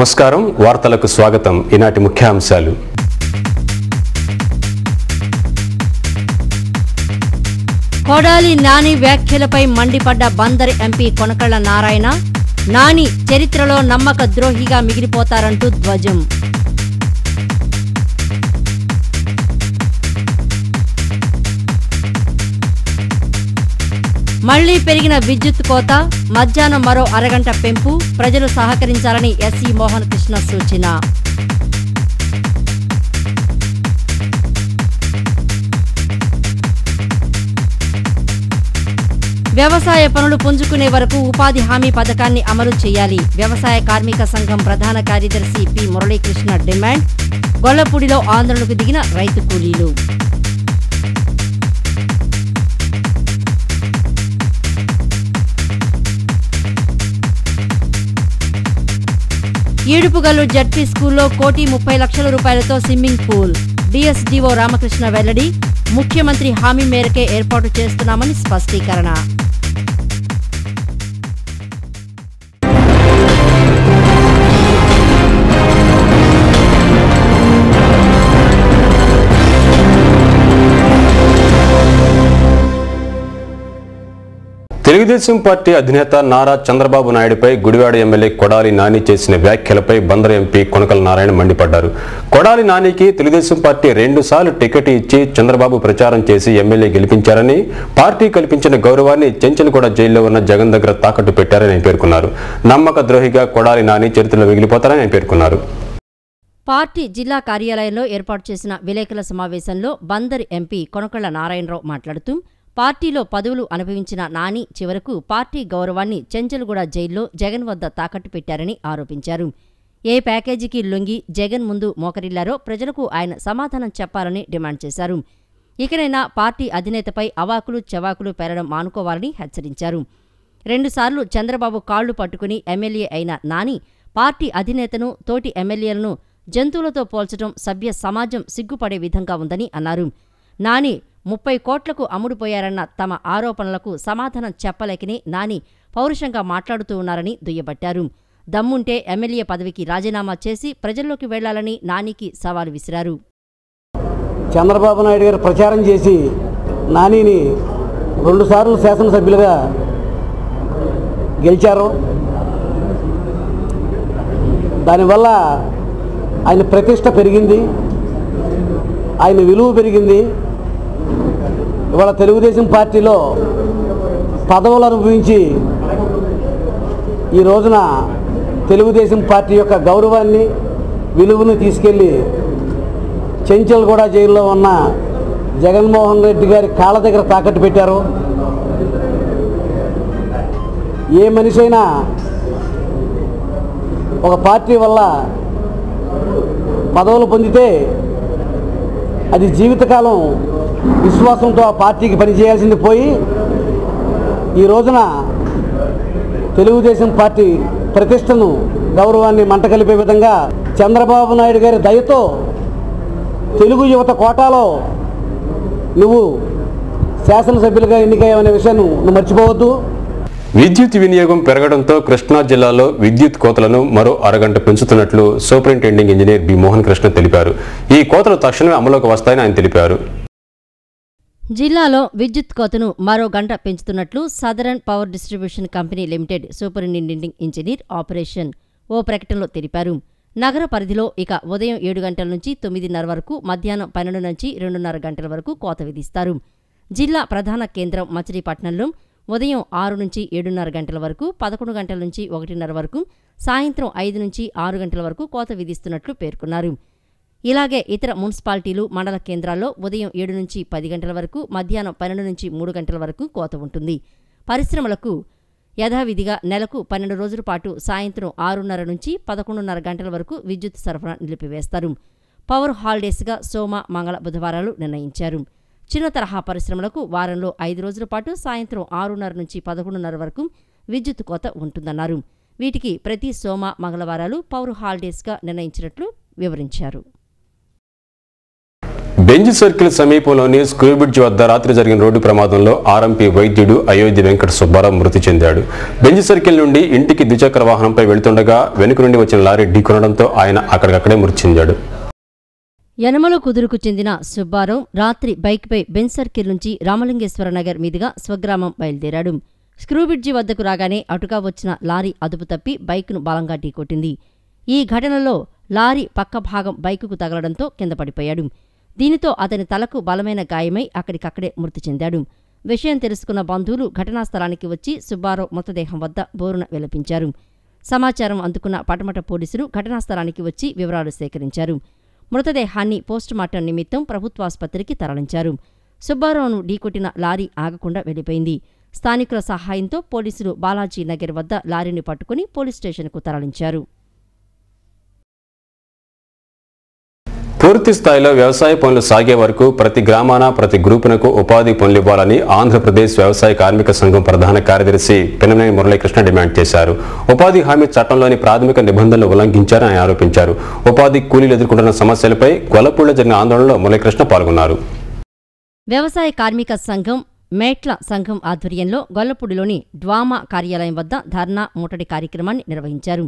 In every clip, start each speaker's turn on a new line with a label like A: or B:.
A: నమస్కారం వార్తలకు స్వాగతం ఈనాటి ముఖ్యాంశాలు
B: కొడాలి నాని వ్యాఖ్యలపై మండిపడ్డ బందర్ ఎంపీ కొనకళ్ళ నారాయణ నాని చరిత్రలో నమ్మక ద్రోహిగా మిగిలిపోతారంటూ ధ్వజం మళ్లీ పెరిగిన విద్యుత్ కోత మధ్యాహ్నం మరో అరగంట పెంపు ప్రజలు సహకరించాలని ఎస్సీ మోహన్ కృష్ణ సూచన వ్యవసాయ పనులు పుంజుకునే వరకు ఉపాధి హామీ పథకాన్ని అమలు చేయాలి వ్యవసాయ కార్మిక సంఘం ప్రధాన కార్యదర్శి పి మురళీకృష్ణ డిమాండ్ గొల్లపూడిలో ఆందోళనకు దిగిన రైతు కూలీలు ఈడుపుగల్లు జడ్పీ స్కూల్లో 1,30,00,000 రూపాయలతో స్విమ్మింగ్ పూల్ డిఎస్డీఓ రామకృష్ణ వెల్లడి ముఖ్యమంత్రి హామీ మేరకే ఏర్పాటు చేస్తున్నామని స్పష్టీకరణ
A: తెలుగుదేశం పార్టీ అధినేత నారా చంద్రబాబు నాయుడుపై గుడివాడ ఎమ్మెల్యే కొడాలి నాని చేసిన వ్యాఖ్యలపై బందర్ ఎంపీ కొనకళ్ళ నారాయణ మండిపడ్డారు. కొడాలి నానికి తెలుగుదేశం పార్టీ 2 సార్లు టికెట్ ఇచ్చి చంద్రబాబు ప్రచారం చేసి ఎమ్మెల్యే గెలిపించారని, పార్టీ కల్పించిన గౌరవాన్ని చెంచల్గూడ జైల్లో ఉన్న జగన్ దగ్గర తాకట్టు పెట్టారని ఆయన పేర్కొన్నారు. నమ్మక ద్రోహిగా కొడాలి నాని చరిత్రలో మిగిలిపోతారని ఆయన పేర్కొన్నారు.
B: పార్టీ జిల్లా కార్యాలయంలో ఏర్పాటు చేసిన విలేకరుల సమావేశంలో బందర్ ఎంపీ కొనకళ్ళ నారాయణరావు మాట్లాడుతూ పార్టీలో పదవులు అనుభవించిన నాని చివరకు పార్టీ గౌరవాన్ని చెంచల్గూడ జైల్లో జగన్ వద్ద తాకట్టు పెట్టారని ఆరోపించారు. ఏ ప్యాకేజీకి లొంగి జగన్ ముందు మోకరిల్లారో ప్రజలకు ఆయన సమాధానం చెప్పాలని డిమాండ్ చేశారు. ఇకనైనా పార్టీ అధినేతపై అవాకులు చవాకులు పేరడం మానుకోవాలని హెచ్చరించారు. 2 సార్లు చంద్రబాబు కాళ్లు పట్టుకుని ఎమ్మెల్యే అయిన నాని పార్టీ అధినేతను, తోటి ఎమ్మెల్యేలను జంతువులతో పోల్చడం సభ్య సమాజం సిగ్గుపడే విధంగా ఉందని అన్నారు. నాని 30 కోట్లకు అమ్ముడుపోయారన్న తమ ఆరోపణలకు సమాధానం చెప్పలేకనే నాని పౌరుషంగా మాట్లాడుతూ ఉన్నారని దుయ్యబట్టారు. దమ్ముంటే ఎమ్మెల్యే పదవికి రాజీనామా చేసి ప్రజల్లోకి వెళ్లాలని నానికి సవాల్ విసిరారు.
C: చంద్రబాబు నాయుడు గారు ప్రచారం చేసి నానిని 2 సార్లు శాసనసభ్యులుగా గెలిచారు. దానివల్ల ఆయన ప్రతిష్ట పెరిగింది, ఆయన విలువ పెరిగింది. ఇవాళ తెలుగుదేశం పార్టీలో పదవులు అనుభవించి ఈ రోజున తెలుగుదేశం పార్టీ యొక్క గౌరవాన్ని, విలువను తీసుకెళ్ళి చెంచల్గూడ జైల్లో ఉన్న జగన్మోహన్ రెడ్డి గారి కాళ్ళ దగ్గర తాకట్టు పెట్టారు. ఏ మనిషి అయినా ఒక పార్టీ వల్ల పదవులు పొందితే అది జీవితకాలం విశ్వాసంతో ఆ పార్టీకి పనిచేయాల్సింది పోయి ఈ రోజున తెలుగుదేశం పార్టీ ప్రతిష్టను, గౌరవాన్ని మంటకలిపే విధంగా చంద్రబాబు నాయుడు గారి దయతో తెలుగు యువత కోటాలో నువ్వు శాసనసభ్యులుగా ఎన్నికయ్యావనే విషయాన్ని నువ్వు మర్చిపోవద్దు.
A: విద్యుత్ వినియోగం పెరగడంతో కృష్ణా జిల్లాలో విద్యుత్ కోతలను మరో అరగంట పెంచుతున్నట్లు superintending engineer B Mohan Krishna తెలిపారు. ఈ కోతలు తక్షణమే అమలులోకి వస్తాయని ఆయన తెలిపారు.
B: జిల్లాలో విద్యుత్ కోతను మరో గంట పెంచుతున్నట్లు southern power distribution company limited superintending engineer operation ఓ ప్రకటనలో తెలిపారు. నగర పరిధిలో ఇక ఉదయం 7 గంటల నుంచి 9:30 వరకు, మధ్యాహ్నం 12 నుంచి 2:30 గంటల వరకు కోత విధిస్తారు. జిల్లా ప్రధాన కేంద్రం మచిలీపట్నంలో ఉదయం 6 నుంచి 7:30 గంటల వరకు, 11 గంటల నుంచి 1:30 వరకు, సాయంత్రం 5 నుంచి 6 గంటల వరకు కోత విధిస్తున్నట్లు పేర్కొన్నారు. ఇలాగే ఇతర మున్సిపాలిటీలు, మండల కేంద్రాల్లో ఉదయం 7 నుంచి 10 గంటల వరకు, మధ్యాహ్నం 12 నుంచి 3 గంటల వరకు కోత ఉంటుంది. పరిశ్రమలకు యథావిధిగా నెలకు 12 రోజుల పాటు సాయంత్రం 6:30 నుంచి 11:30 గంటల వరకు విద్యుత్ సరఫరా నిలిపివేస్తారు. పవర్ హాలిడేస్గా సోమ, మంగళ, బుధవారాలు నిర్ణయించారు. చిన్న తరహా పరిశ్రమలకు వారంలో 5 రోజుల పాటు సాయంత్రం 6:30 నుంచి 11:30 వరకు విద్యుత్ కోత ఉంటుందన్నారు. వీటికి ప్రతి సోమ, మంగళవారాలు పవర్ హాలిడేస్గా నిర్ణయించినట్లు వివరించారు.
A: బెంజ్ సర్కిల్ సమీపంలోని స్క్రూ బ్రిడ్జ్ వద్ద రాత్రి జరిగిన రోడ్డు ప్రమాదంలో ఆర్ఎంపీ వైద్యుడు అయోధ్య వెంకట సుబ్బారావు మృతి చెందాడు. బెంజ్ సర్కిల్ నుండి ఇంటికి ద్విచక్ర వాహనంపై వెళుతుండగా వెనుక నుండి వచ్చిన లారీ ఢీకొనడంతో ఆయన అక్కడికక్కడే మృతి చెందాడు.
B: యనమల కుదురుకు చెందిన సుబ్బారావు రాత్రి బైక్పై బెంజ్ సర్కిల్ నుంచి రామలింగేశ్వర నగర్ మీదుగా స్వగ్రామం బయలుదేరాడు. స్క్రూ బ్రిడ్జి వద్దకు రాగానే అటుగా వచ్చిన లారీ అదుపు తప్పి బైక్ను బలంగా ఢీకొట్టింది. ఈ ఘటనలో లారీ పక్క భాగం బైకుకు తగలడంతో కింద పడిపోయాడు. దీనితో అతని తలకు బలమైన గాయమై అక్కడికక్కడే మృతి చెందాడు. విషయం తెలుసుకున్న బంధువులు ఘటనా స్థలానికి వచ్చి సుబ్బారావు మృతదేహం వద్ద బోరున విలపించారు. సమాచారం అందుకున్న పటమట పోలీసులు ఘటనా స్థలానికి వచ్చి వివరాలు సేకరించారు. మృతదేహాన్ని పోస్టుమార్టం నిమిత్తం ప్రభుత్వాసుపత్రికి తరలించారు. సుబ్బారావును ఢీకొట్టిన లారీ ఆగకుండా వెళ్లిపోయింది. స్థానికుల సహాయంతో పోలీసులు బాలాజీ నగర్ వద్ద లారీని పట్టుకుని పోలీస్ స్టేషన్కు తరలించారు.
A: పూర్తి స్థాయిలో వ్యవసాయ పనులు సాగే వరకు ప్రతి గ్రామాన ప్రతి గ్రూపునకు ఉపాధి పనులు ఇవ్వాలని ఆంధ్రప్రదేశ్ వ్యవసాయ కార్మిక సంఘం ప్రధాన కార్యదర్శి పెనమనేని మురళీకృష్ణ డిమాండ్ చేశారు. ఉపాధి హామీ చట్టంలోని ప్రాథమిక నిబంధనలు ఉల్లంఘించారని ఆయన ఆరోపించారు. ఉపాధి కూలీలు ఎదుర్కొంటున్న సమస్యలపై గొల్లపూడిలో జరిగిన ఆందోళనలో మురళీకృష్ణ పాల్గొన్నారు.
B: వ్యవసాయ కార్మిక సంఘం మేట్ల సంఘం ఆధ్వర్యంలో గొల్లపూడిలోని డ్వామా కార్యాలయం వద్ద ధర్నా ముట్టడి కార్యక్రమాన్ని నిర్వహించారు.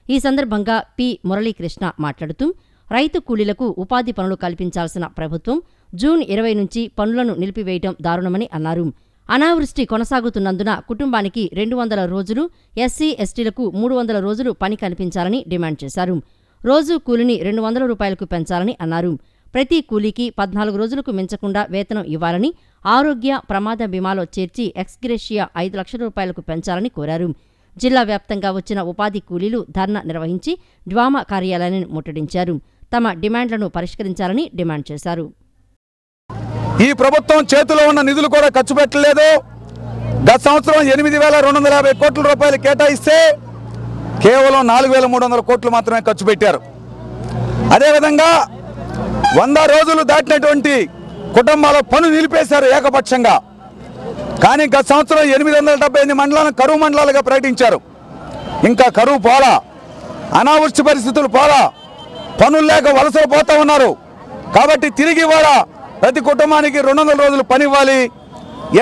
B: ఈ సందర్భంగా పి మురళీకృష్ణ మాట్లాడుతూ రైతు కూలీలకు ఉపాధి పనులు కల్పించాల్సిన ప్రభుత్వం జూన్ 20 నుంచి పనులను నిలిపివేయడం దారుణమని అన్నారు. అనావృష్టి కొనసాగుతున్నందున కుటుంబానికి 200 రోజులు, ఎస్సీ ఎస్టీలకు 300 రోజులు పని కల్పించాలని డిమాండ్ చేశారు. రోజు కూలిని 200 రూపాయలకు పెంచాలని అన్నారు. ప్రతి కూలీకి 14 రోజులకు మించకుండా వేతనం ఇవ్వాలని, ఆరోగ్య ప్రమాద బీమాలో చేర్చి ఎక్స్గ్రేషియా 5 లక్షల రూపాయలకు పెంచాలని కోరారు. జిల్లా వ్యాప్తంగా వచ్చిన ఉపాధి కూలీలు ధర్నా నిర్వహించి డ్వామా కార్యాలయాన్ని ముట్టడించారు. తమ డిమాండ్లను పరిష్కరించాలని డిమాండ్ చేశారు.
D: ఈ ప్రభుత్వం చేతిలో ఉన్న నిధులు కూడా ఖర్చు పెట్టలేదు. గత సంవత్సరం 8,250 కోట్ల రూపాయలు కేటాయిస్తే కేవలం 4,300 కోట్లు మాత్రమే ఖర్చు పెట్టారు. అదేవిధంగా 100 రోజులు దాటినటువంటి కుటుంబాల పనులు నిలిపేశారు ఏకపక్షంగా. కానీ గత సంవత్సరం 878 మండలాలను కరువు మండలాలుగా ప్రకటించారు. ఇంకా కరువు పోలా, అనావృష్టి పరిస్థితులు పోలా, పనులు లేక వలసలు పోతా ఉన్నారు. కాబట్టి తిరిగి కూడా ప్రతి కుటుంబానికి 200 రోజులు పని ఇవ్వాలి,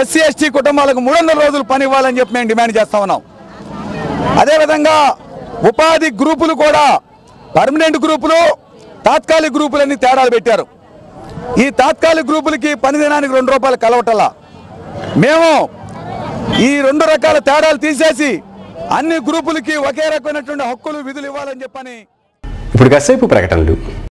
D: ఎస్సీ ఎస్టీ కుటుంబాలకు 300 రోజులు పని ఇవ్వాలని చెప్పి మేము డిమాండ్ చేస్తా ఉన్నాం. అదేవిధంగా ఉపాధి గ్రూపులు కూడా పర్మనెంట్ గ్రూపులు, తాత్కాలిక గ్రూపులన్నీ తేడాలు పెట్టారు. ఈ తాత్కాలిక గ్రూపులకి పని దినానికి 2 రూపాయలు కలవటల్లా. మేము ఈ 2 రకాల తేడాలు తీసేసి అన్ని గ్రూపులకి ఒకే రకమైనటువంటి హక్కులు విధులు ఇవ్వాలని చెప్పని.
A: ఇప్పుడు కాసేపు ప్రకటనలు.